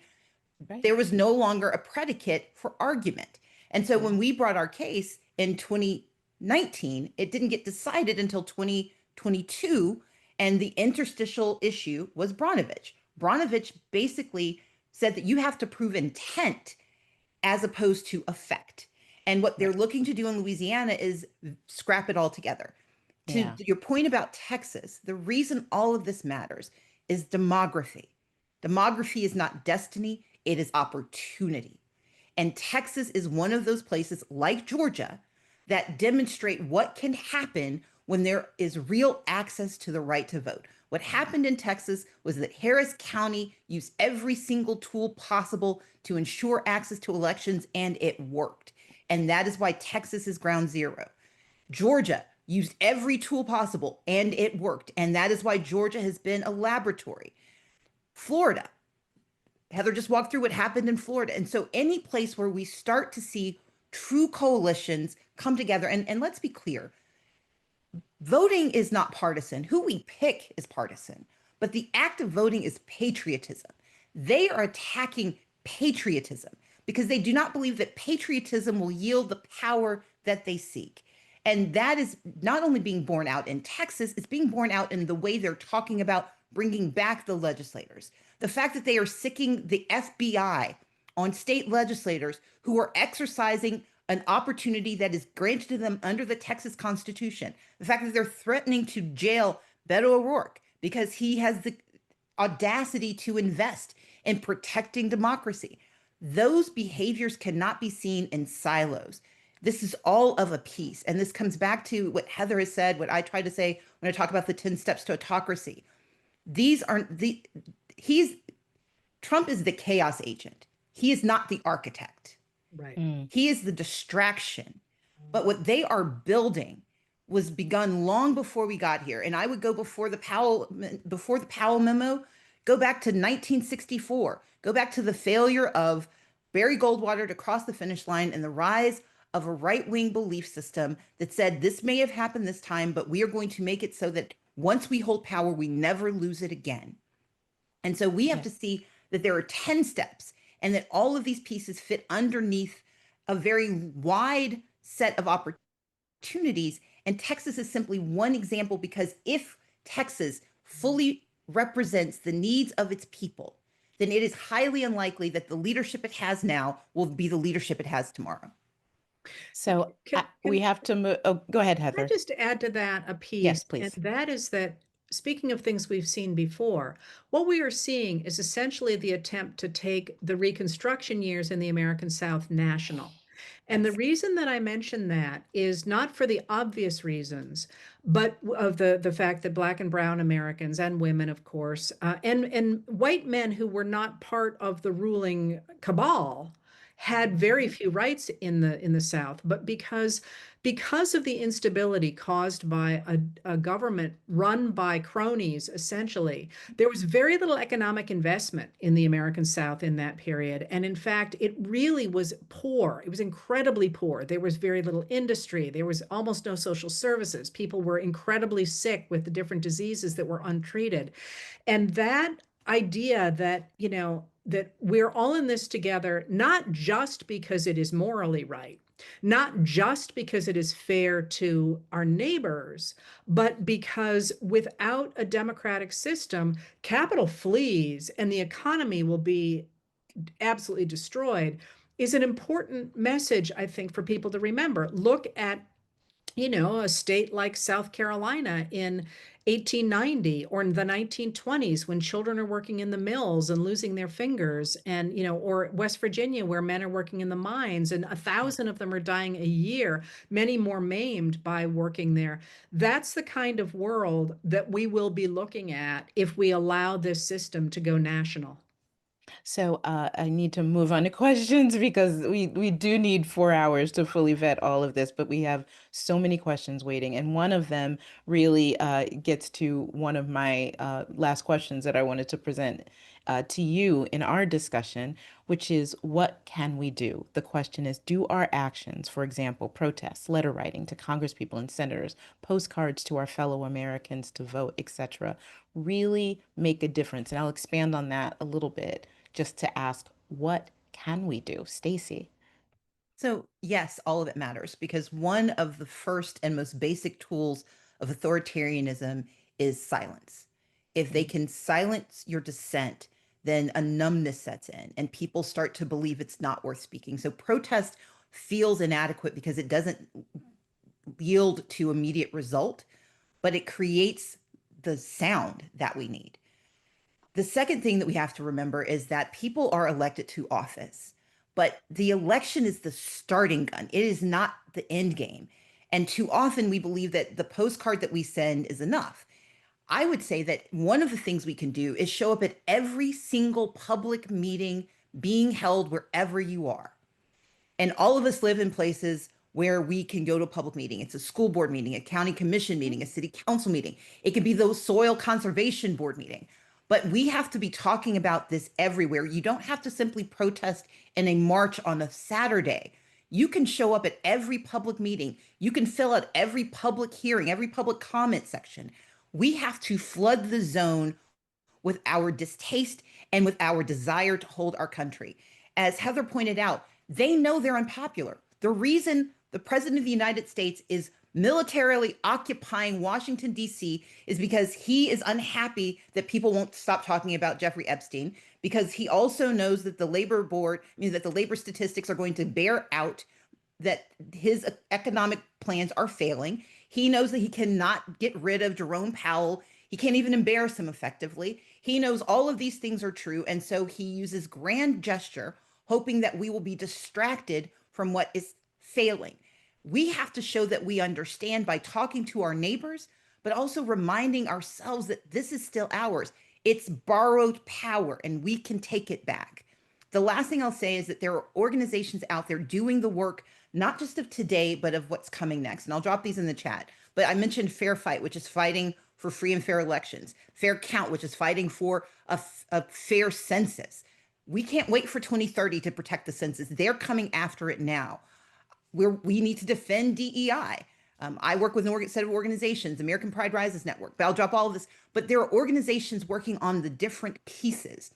Right. there was no longer a predicate for argument. And so when we brought our case in 2019, it didn't get decided until 2022. And the interstitial issue was Bronovich. Bronovich basically said that you have to prove intent as opposed to effect. And what they're looking to do in Louisiana is scrap it all together. Yeah. To your point about Texas, the reason all of this matters is demography. Demography is not destiny, it is opportunity. And Texas is one of those places, like Georgia, that demonstrate what can happen when there is real access to the right to vote. What happened in Texas was that Harris County used every single tool possible to ensure access to elections, and it worked. And that is why Texas is ground zero. Georgia used every tool possible, and it worked. And that is why Georgia has been a laboratory. Florida, Heather just walked through what happened in Florida. And so any place where we start to see true coalitions come together, and let's be clear, Voting is not partisan. Who we pick is partisan, but the act of voting is patriotism. They are attacking patriotism because they do not believe that patriotism will yield the power that they seek. And that is not only being borne out in Texas, it's being borne out in the way they're talking about bringing back the legislators. The fact that they are sicking the FBI on state legislators who are exercising an opportunity that is granted to them under the Texas Constitution. The fact that they're threatening to jail Beto O'Rourke because he has the audacity to invest in protecting democracy. Those behaviors cannot be seen in silos. This is all of a piece. And this comes back to what Heather has said, what I try to say when I talk about the 10 steps to autocracy. These aren't Trump is the chaos agent. He is not the architect. Right. He is the distraction. But what they are building was begun long before we got here. And I would go before the Powell memo, go back to 1964, go back to the failure of Barry Goldwater to cross the finish line and the rise of a right-wing belief system that said this may have happened this time, but we are going to make it so that once we hold power, we never lose it again. And so we have to see that there are 10 steps and that all of these pieces fit underneath a very wide set of opportunities. And Texas is simply one example, because if Texas fully represents the needs of its people, then it is highly unlikely that the leadership it has now will be the leadership it has tomorrow. So we have to move. Oh, go ahead, Can Heather. I just add to that a piece? Yes, please. And that is that, speaking of things we've seen before, what we are seeing is essentially the attempt to take the Reconstruction years in the American South national. And the reason that I mention that is not for the obvious reasons, but of the fact that Black and brown Americans and women, of course, and white men who were not part of the ruling cabal had very few rights in the South, but because of the instability caused by a government run by cronies, essentially, there was very little economic investment in the American South in that period. And in fact, it really was poor. It was incredibly poor. There was very little industry. There was almost no social services. People were incredibly sick with the different diseases that were untreated. And that idea that, that we're all in this together, not just because it is morally right, not just because it is fair to our neighbors, but because without a democratic system, capital flees and the economy will be absolutely destroyed, is an important message, I think, for people to remember. Look at a state like South Carolina in 1890 or in the 1920s, when children are working in the mills and losing their fingers, and or West Virginia, where men are working in the mines and 1,000 of them are dying a year, many more maimed by working there. That's the kind of world that we will be looking at if we allow this system to go national. So I need to move on to questions, because we do need 4 hours to fully vet all of this, but we have so many questions waiting. And one of them really gets to one of my last questions that I wanted to present to you in our discussion, which is, what can we do? The question is, do our actions, for example, protests, letter writing to congresspeople and senators, postcards to our fellow Americans to vote, etc., really make a difference? And I'll expand on that a little bit, just to ask, what can we do? Stacey. So yes, all of it matters, because one of the first and most basic tools of authoritarianism is silence. If they can silence your dissent, then a numbness sets in and people start to believe it's not worth speaking. So protest feels inadequate because it doesn't yield to immediate result, but it creates the sound that we need. The second thing that we have to remember is that people are elected to office, but the election is the starting gun. It is not the end game. And too often we believe that the postcard that we send is enough. I would say that one of the things we can do is show up at every single public meeting being held wherever you are. And all of us live in places where we can go to a public meeting. It's a school board meeting, a county commission meeting, a city council meeting. It could be the soil conservation board meeting. But we have to be talking about this everywhere. You don't have to simply protest in a march on a Saturday. You can show up at every public meeting. You can fill out every public hearing, every public comment section. We have to flood the zone with our distaste and with our desire to hold our country. As Heather pointed out, they know they're unpopular. The reason the president of the United States is militarily occupying Washington, D.C., is because he is unhappy that people won't stop talking about Jeffrey Epstein, because he also knows that the labor board, that the labor statistics are going to bear out that his economic plans are failing. He knows that he cannot get rid of Jerome Powell. He can't even embarrass him effectively. He knows all of these things are true. And so he uses grand gesture, hoping that we will be distracted from what is failing. We have to show that we understand by talking to our neighbors, but also reminding ourselves that this is still ours. It's borrowed power and we can take it back. The last thing I'll say is that there are organizations out there doing the work, not just of today, but of what's coming next. And I'll drop these in the chat. But I mentioned Fair Fight, which is fighting for free and fair elections. Fair Count, which is fighting for a fair census. We can't wait for 2030 to protect the census. They're coming after it now. We need to defend DEI. I work with a set of organizations, American Pride Rises Network, but I'll drop all of this. But there are organizations working on the different pieces.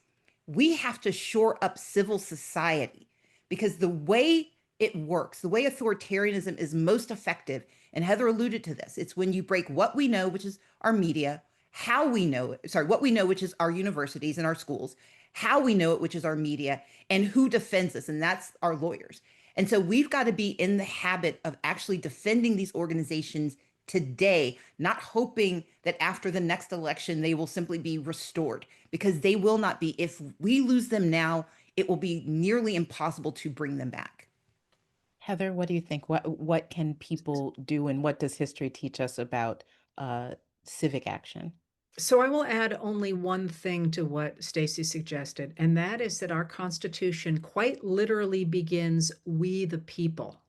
We have to shore up civil society, because the way it works, the way authoritarianism is most effective, and Heather alluded to this, it's when you break what we know, which is our media, how we know it, what we know, which is our universities and our schools, how we know it, which is our media, and who defends us, and that's our lawyers. And so we've got to be in the habit of actually defending these organizations today, not hoping that after the next election, they will simply be restored, because they will not be. If we lose them now, it will be nearly impossible to bring them back. Heather, what do you think? What can people do, and what does history teach us about civic action? So I will add only one thing to what Stacey suggested, and that is that our Constitution quite literally begins, "We the people."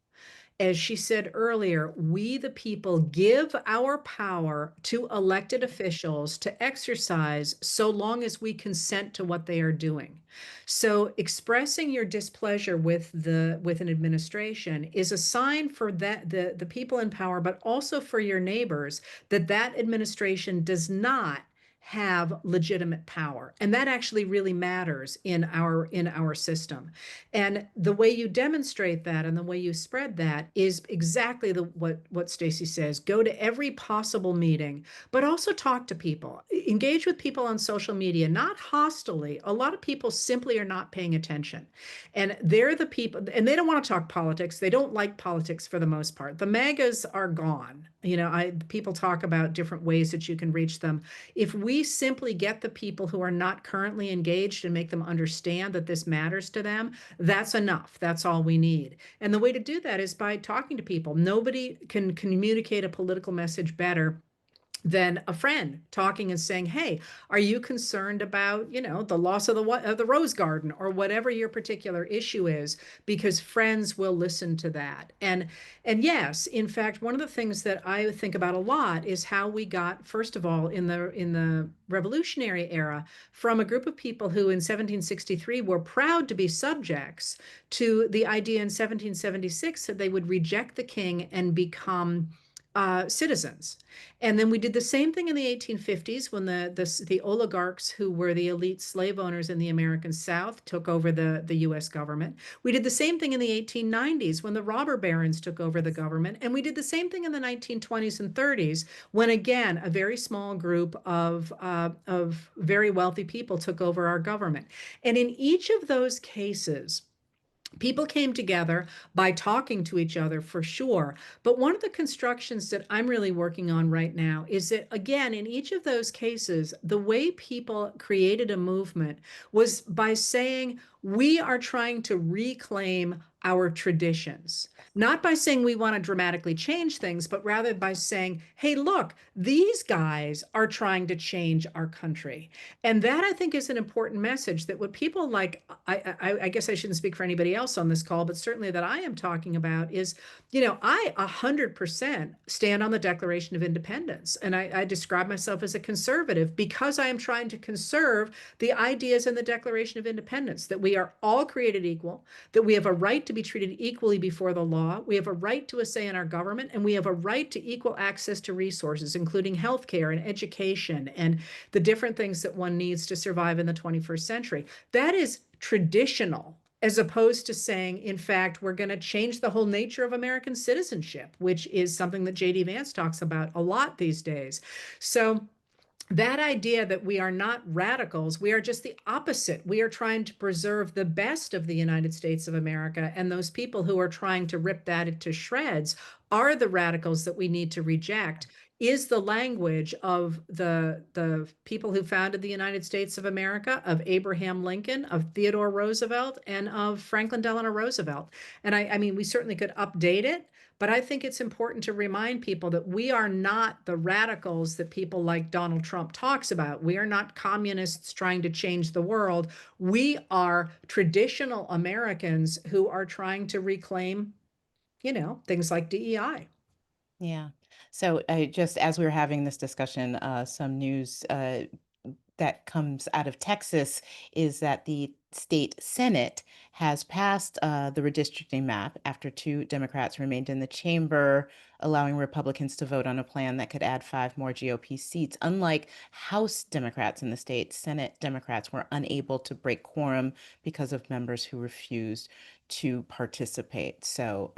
As she said earlier, we the people give our power to elected officials to exercise so long as we consent to what they are doing. So expressing your displeasure with an administration is a sign for the people in power, but also for your neighbors, that administration does not have legitimate power. And that actually really matters in our system. And the way you demonstrate that and the way you spread that is exactly what Stacey says. Go to every possible meeting, but also talk to people. Engage with people on social media, not hostilely. A lot of people simply are not paying attention. And they're the people, and they don't want to talk politics. They don't like politics for the most part. The MAGAs are gone. People talk about different ways that you can reach them. If we simply get the people who are not currently engaged and make them understand that this matters to them, that's enough. That's all we need. And the way to do that is by talking to people. Nobody can communicate a political message better than a friend talking and saying, "Hey, are you concerned about, the loss of the rose garden," or whatever your particular issue is, because friends will listen to that. And yes, in fact, one of the things that I think about a lot is how we got, first of all, in the Revolutionary era, from a group of people who in 1763 were proud to be subjects, to the idea in 1776 that they would reject the king and become citizens. And then we did the same thing in the 1850s when the oligarchs, who were the elite slave owners in the American South, took over the US government. We did the same thing in the 1890s when the robber barons took over the government. And we did the same thing in the 1920s and 30s when, again, a very small group of very wealthy people took over our government. And in each of those cases, people came together by talking to each other, for sure. But one of the constructions that I'm really working on right now is that, again, in each of those cases, the way people created a movement was by saying, we are trying to reclaim our traditions, not by saying we want to dramatically change things, but rather by saying, hey, look, these guys are trying to change our country. And that, I think, is an important message, that what people like, I guess I shouldn't speak for anybody else on this call, but certainly that I am talking about is, I 100% stand on the Declaration of Independence. And I describe myself as a conservative because I am trying to conserve the ideas in the Declaration of Independence, that we are all created equal, that we have a right to be treated equally before the law. We have a right to a say in our government, and we have a right to equal access to resources, including healthcare and education and the different things that one needs to survive in the 21st century. That is traditional, as opposed to saying, in fact, we're going to change the whole nature of American citizenship, which is something that J.D. Vance talks about a lot these days. So that idea that we are not radicals, we are just the opposite. We are trying to preserve the best of the United States of America, and those people who are trying to rip that to shreds are the radicals that we need to reject, is the language of the people who founded the United States of America, of Abraham Lincoln, of Theodore Roosevelt, and of Franklin Delano Roosevelt. And I mean, we certainly could update it, but I think it's important to remind people that we are not the radicals that people like Donald Trump talks about. We are not communists trying to change the world. We are traditional Americans who are trying to reclaim, things like DEI. Yeah. So just as we were having this discussion, some news that comes out of Texas is that the state Senate has passed the redistricting map after 2 Democrats remained in the chamber, allowing Republicans to vote on a plan that could add 5 more GOP seats. Unlike House Democrats in the state, Senate Democrats were unable to break quorum because of members who refused to participate. So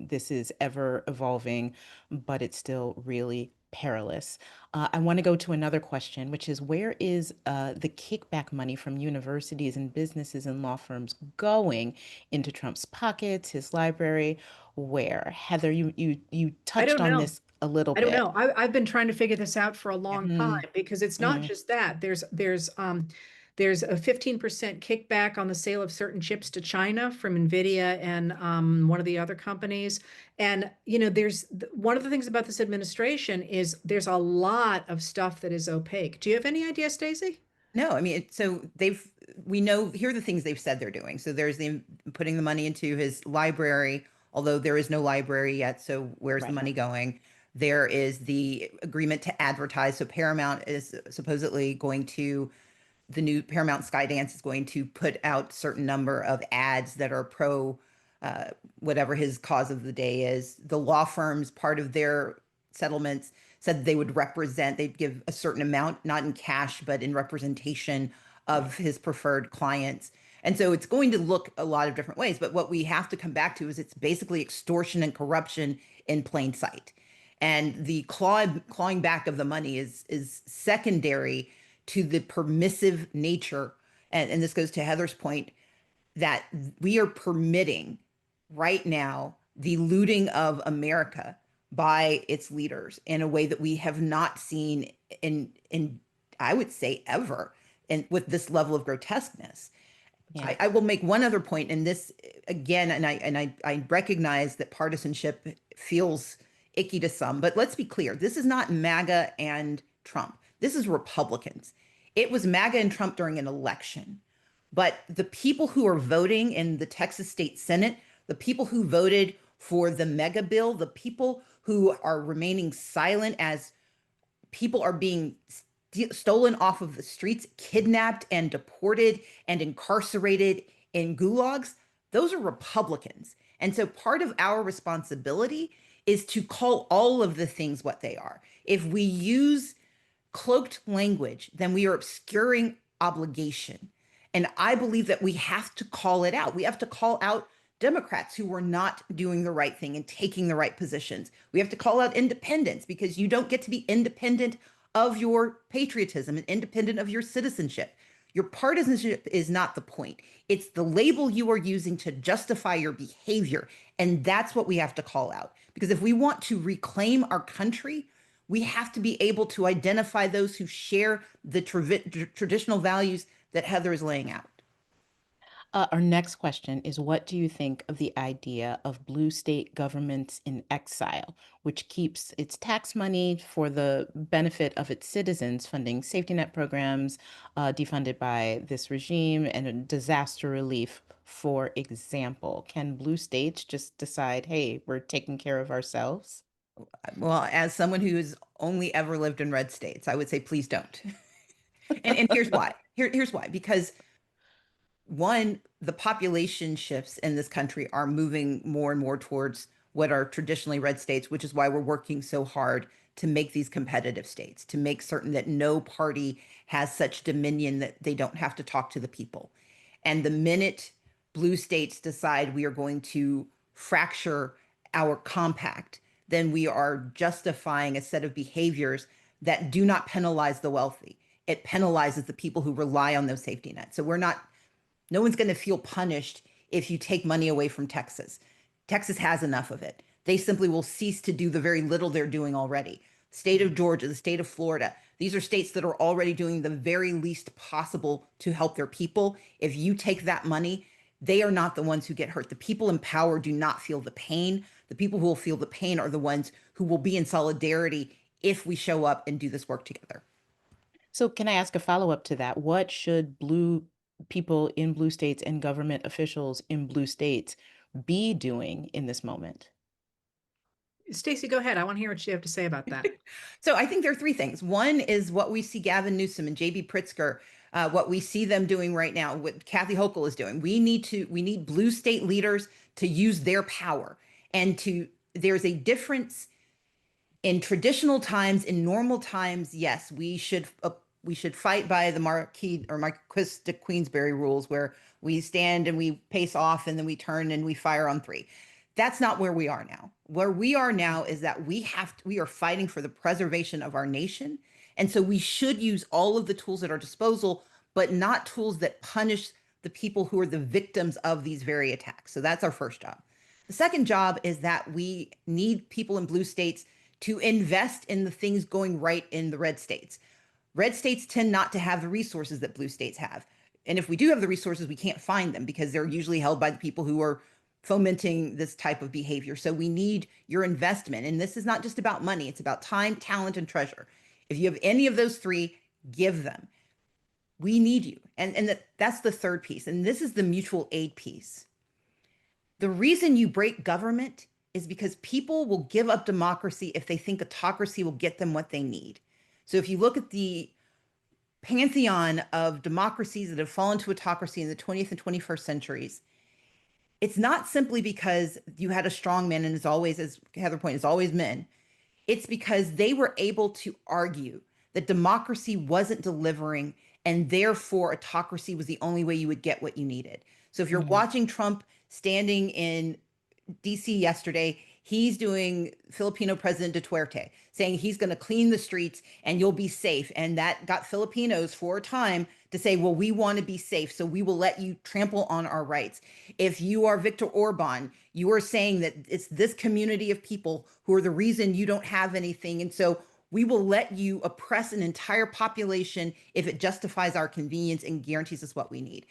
this is ever evolving, but it's still really perilous. I want to go to another question, which is where is the kickback money from universities and businesses and law firms going into Trump's pockets, his library? Where? Heather, you touched don't on know. this a little I don't bit. know. I've been trying to figure this out for a long time, because it's not just that. There's a 15% kickback on the sale of certain chips to China from Nvidia and one of the other companies. And there's one of the things about this administration is there's a lot of stuff that is opaque. Do you have any idea, Stacey? No, I mean, we know, here are the things they've said they're doing. So there's putting the money into his library, although there is no library yet. So where's the Right. money going? There is the agreement to advertise. So Paramount is supposedly going to, the new Paramount Skydance is going to put out certain number of ads that are pro whatever his cause of the day is. The law firms, part of their settlements, said they would they'd give a certain amount, not in cash, but in representation of his preferred clients. And so it's going to look a lot of different ways. But what we have to come back to is it's basically extortion and corruption in plain sight. And the clawing back of the money is secondary to the permissive nature. And this goes to Heather's point that we are permitting right now the looting of America by its leaders in a way that we have not seen in I would say ever, and with this level of grotesqueness. Yeah. I will make one other point, and this again, and I recognize that partisanship feels icky to some, but let's be clear: this is not MAGA and Trump. This is Republicans. It was MAGA and Trump during an election, but the people who are voting in the Texas State Senate, the people who voted for the mega bill, the people who are remaining silent as people are being stolen off of the streets, kidnapped and deported and incarcerated in gulags, those are Republicans. And so part of our responsibility is to call all of the things what they are. If we use cloaked language, then we are obscuring obligation. And I believe that we have to call it out. We have to call out Democrats who were not doing the right thing and taking the right positions. We have to call out independents, because you don't get to be independent of your patriotism and independent of your citizenship. Your partisanship is not the point. It's the label you are using to justify your behavior. And that's what we have to call out. Because if we want to reclaim our country, we have to be able to identify those who share the traditional values that Heather is laying out. Our next question is, what do you think of the idea of blue state governments in exile, which keeps its tax money for the benefit of its citizens, funding safety net programs defunded by this regime, and disaster relief, for example? Can blue states just decide, hey, we're taking care of ourselves? Well, as someone who has only ever lived in red states, I would say please don't. And here's why. Here's why. Because one, the population shifts in this country are moving more and more towards what are traditionally red states, which is why we're working so hard to make these competitive states, to make certain that no party has such dominion that they don't have to talk to the people. And the minute blue states decide we are going to fracture our compact, then we are justifying a set of behaviors that do not penalize the wealthy. It penalizes the people who rely on those safety nets. So no one's going to feel punished if you take money away from Texas. Texas has enough of it. They simply will cease to do the very little they're doing already. State of Georgia, the state of Florida, these are states that are already doing the very least possible to help their people. If you take that money, they are not the ones who get hurt. The people in power do not feel the pain. The people who will feel the pain are the ones who will be in solidarity if we show up and do this work together. So can I ask a follow-up to that? What should blue people in blue states and government officials in blue states be doing in this moment? Stacey, go ahead. I want to hear what you have to say about that. So I think there are three things. One is what we see Gavin Newsom and JB Pritzker, what we see them doing right now, what Kathy Hochul is doing. We need blue state leaders to use their power there's a difference in traditional times. In normal times, yes, we should fight by the Marquis de Queensberry rules, where we stand and we pace off and then we turn and we fire on three. That's not where we are now. Where we are now is that we are fighting for the preservation of our nation. And so we should use all of the tools at our disposal, but not tools that punish the people who are the victims of these very attacks. So that's our first job. The second job is that we need people in blue states to invest in the things going right in the red states. Red states tend not to have the resources that blue states have. And if we do have the resources, we can't find them because they're usually held by the people who are fomenting this type of behavior. So we need your investment. And this is not just about money. It's about time, talent, and treasure. If you have any of those three, give them. We need you. And that's the third piece. And this is the mutual aid piece. The reason you break government is because people will give up democracy if they think autocracy will get them what they need. So if you look at the pantheon of democracies that have fallen to autocracy in the 20th and 21st centuries, it's not simply because you had a strong man, and as always, as Heather pointed, it's always men. It's because they were able to argue that democracy wasn't delivering, and therefore autocracy was the only way you would get what you needed. So if you're watching Trump standing in DC yesterday, he's doing Filipino President Duterte, saying he's going to clean the streets and you'll be safe. And that got Filipinos for a time to say, well, we want to be safe, so we will let you trample on our rights. If you are Viktor Orban, you are saying that it's this community of people who are the reason you don't have anything. And so we will let you oppress an entire population if it justifies our convenience and guarantees us what we need.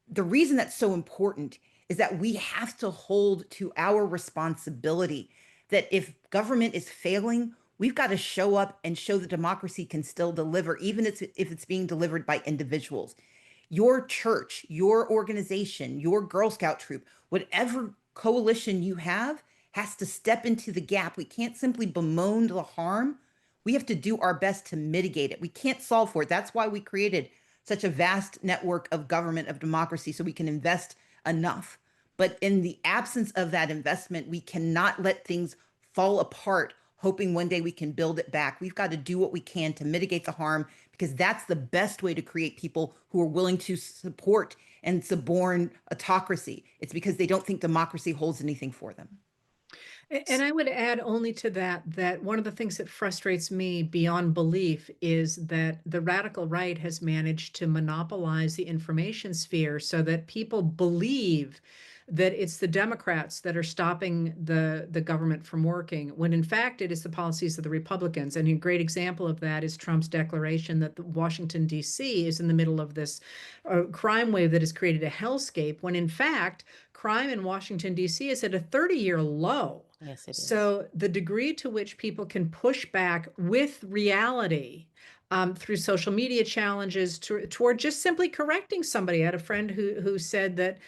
The reason that's so important is that we have to hold to our responsibility, that if government is failing, we've got to show up and show that democracy can still deliver, even if it's being delivered by individuals. Your church, your organization, your Girl Scout troop, whatever coalition you have, has to step into the gap. We can't simply bemoan the harm. We have to do our best to mitigate it. We can't solve for it. That's why we created such a vast network of government, of democracy, so we can invest enough. But in the absence of that investment, we cannot let things fall apart, hoping one day we can build it back. We've got to do what we can to mitigate the harm, because that's the best way to create people who are willing to support and suborn autocracy. It's because they don't think democracy holds anything for them. And I would add only to that one of the things that frustrates me beyond belief is that the radical right has managed to monopolize the information sphere so that people believe that it's the Democrats that are stopping the government from working, when in fact it is the policies of the Republicans. And a great example of that is Trump's declaration that Washington, D.C. is in the middle of this crime wave that has created a hellscape, when in fact crime in Washington, D.C. is at a 30-year low. Yes, it is. So the degree to which people can push back with reality through social media challenges toward just simply correcting somebody. I had a friend who said that,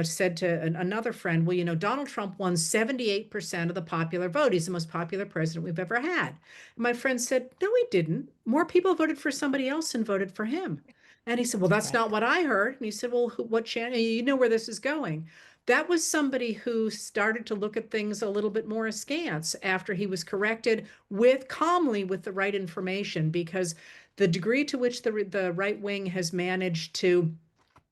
said to another friend, well, Donald Trump won 78% of the popular vote. He's the most popular president we've ever had. And my friend said, no, he didn't. More people voted for somebody else than voted for him. And he said, well, that's not what I heard. And he said, well, what channel? You know where this is going. That was somebody who started to look at things a little bit more askance after he was corrected with calmly with the right information, because the degree to which the right wing has managed to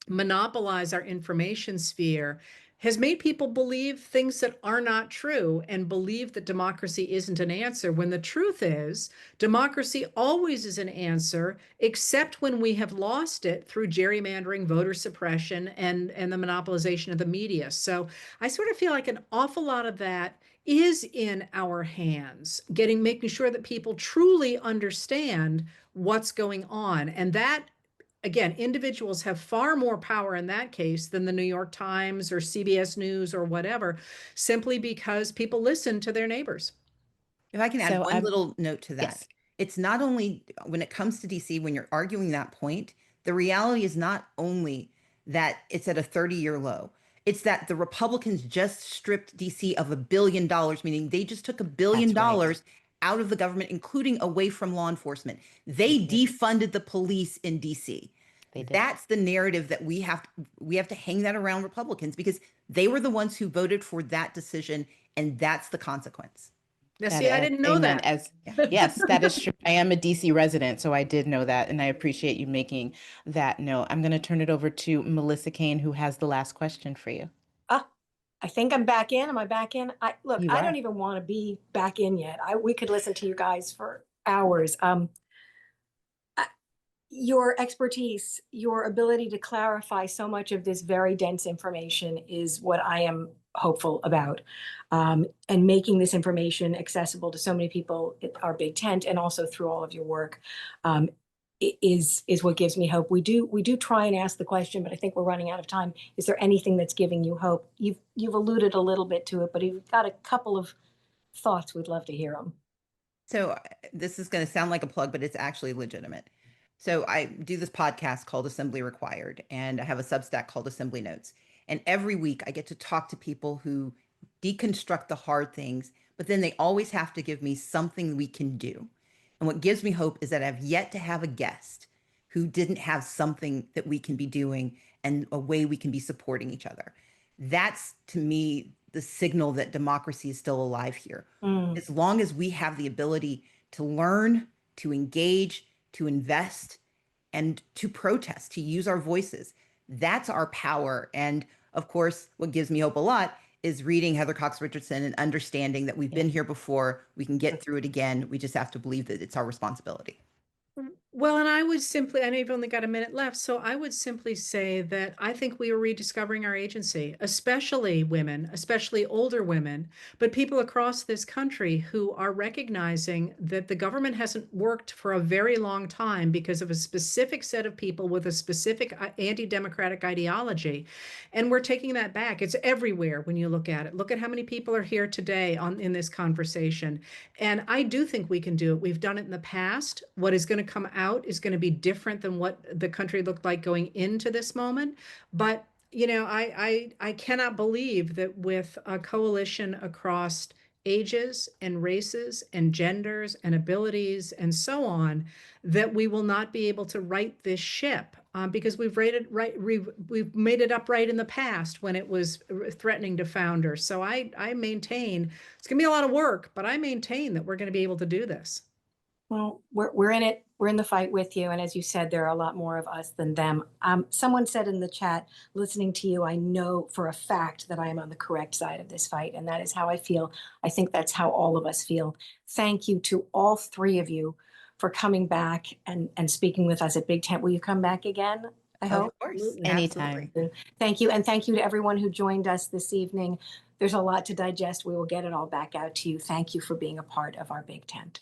monopolize our information sphere has made people believe things that are not true and believe that democracy isn't an answer, when the truth is democracy always is an answer, except when we have lost it through gerrymandering, voter suppression, and the monopolization of the media. So I sort of feel like an awful lot of that is in our hands, making sure that people truly understand what's going on. And that, again, individuals have far more power in that case than the New York Times or CBS News or whatever, simply because people listen to their neighbors. If I can add So one little note to that, yes, it's not only when it comes to DC, when you're arguing that point, the reality is not only that it's at a 30-year low, it's that the Republicans just stripped DC of $1 billion, meaning they just took $1 billion that's right. out of the government, including away from law enforcement. They They did. defunded the police in DC. They did. That's the narrative that we have to hang that around Republicans, because they were the ones who voted for that decision, and that's the consequence. Now, That see, I is, didn't know amen. that. As yes, that is true. I am a DC resident, so I did know that, and I appreciate you making that note. I'm going to turn it over to Melissa Kane, who has the last question for you. I think I'm back in. Am I back in? Look, You I are. don't even want to be back in yet. We could listen to you guys for hours. Your expertise, your ability to clarify so much of this very dense information is what I am hopeful about. And making this information accessible to so many people at our Big Tent, and also through all of your work, is what gives me hope. We do try and ask the question, but I think we're running out of time. Is there anything that's giving you hope? You've alluded a little bit to it, but if you've got a couple of thoughts, we'd love to hear them. So this is going to sound like a plug, but it's actually legitimate. So I do this podcast called Assembly Required, and I have a Substack called Assembly Notes. And every week I get to talk to people who deconstruct the hard things, but then they always have to give me something we can do. And what gives me hope is that I've yet to have a guest who didn't have something that we can be doing and a way we can be supporting each other. That's, to me, the signal that democracy is still alive here. As long as we have the ability to learn, to engage, to invest, and to protest, to use our voices, that's our power. And of course, what gives me hope a lot is reading Heather Cox Richardson and understanding that we've been here before. We can get through it again. We just have to believe that it's our responsibility. Well, and I would simply, I know you've only got a minute left, so I would simply say that I think we are rediscovering our agency, especially women, especially older women, but people across this country who are recognizing that the government hasn't worked for a very long time because of a specific set of people with a specific anti-democratic ideology. And we're taking that back. It's everywhere when you look at it. Look at how many people are here today in this conversation. And I do think we can do it. We've done it in the past. What is going to come out is going to be different than what the country looked like going into this moment. But, you know, I cannot believe that with a coalition across ages and races and genders and abilities and so on, that we will not be able to right this ship, because we've made it upright in the past when it was threatening to founder. So I maintain it's going to be a lot of work, but I maintain that we're going to be able to do this. Well, we're in it. We're in the fight with you. And as you said, there are a lot more of us than them. Someone said in the chat, listening to you, I know for a fact that I am on the correct side of this fight. And that is how I feel. I think that's how all of us feel. Thank you to all three of you for coming back and speaking with us at Big Tent. Will you come back again? I hope. Of course. Anytime. Absolutely. Thank you. And thank you to everyone who joined us this evening. There's a lot to digest. We will get it all back out to you. Thank you for being a part of our Big Tent.